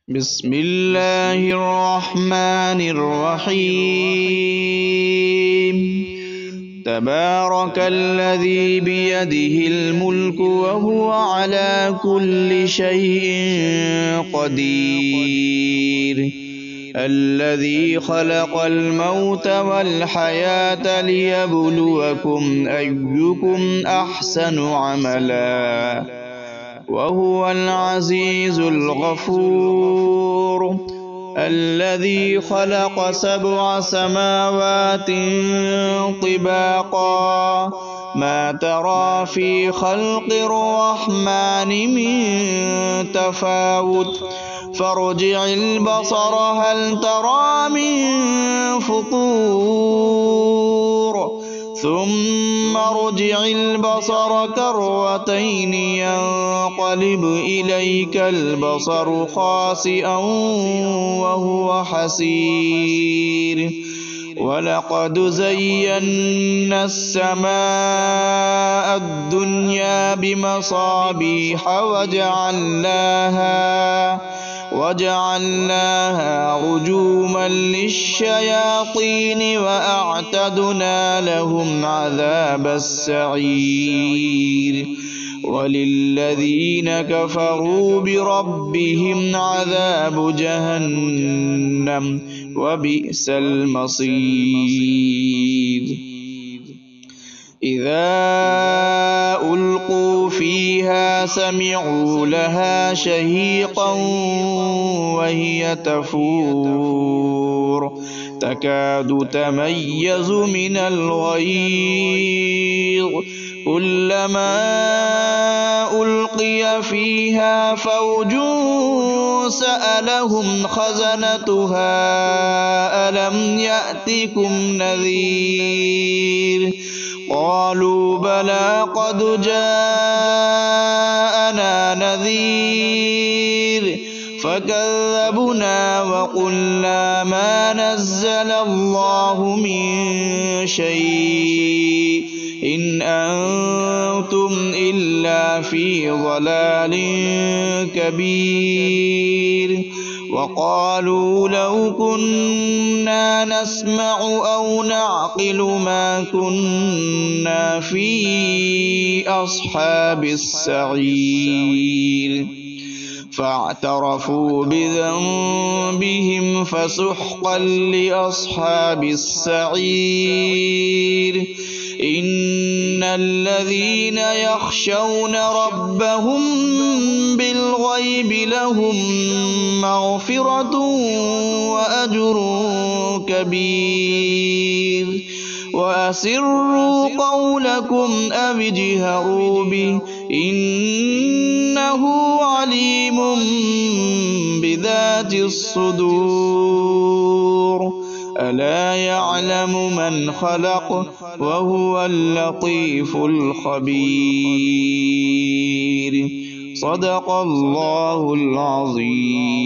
بسم الله الرحمن الرحيم. تبارك الذي بيده الملك وهو على كل شيء قدير. الذي خلق الموت والحياة ليبلوكم أيكم أحسن عملا وهو العزيز الغفور. الذي خلق 7 سماوات طباقا ما ترى في خلق الرحمن من تفاوت فارجع البصر هل ترى من فطور ثم ارجع البصر كرتين ينقلب إليك البصر خاسئا وهو حسير. ولقد زينا السماء الدنيا بمصابيح وجعلناها رجوما للشياطين وأعتدنا لهم عذاب السعير. وللذين كفروا بربهم عذاب جهنم وبئس المصير. إذا ألقوا فيها سمعوا لها شهيقا وهي تفور تكاد تميز من الغيظ كلما ألقي فيها فوج سألهم خزنتها ألم يأتكم نذير قالوا بلى قد جاءنا نذير فكذبنا وقلنا ما نزل الله من شيء إن أنتم إلا في ضلال كبير. وقالوا لو كنا نسمع أو نعقل ما كنا في أصحاب السعير. فاعترفوا بذنبهم فسحقا لأصحاب السعير. إن الذين يخشون ربهم بالغيب لهم مغفرة وأجر كبير. وأسروا قولكم أو اجهروا به إنه عليم بذات الصدور. ألا يعلم من خلق وهو اللطيف الخبير. صدق الله العظيم.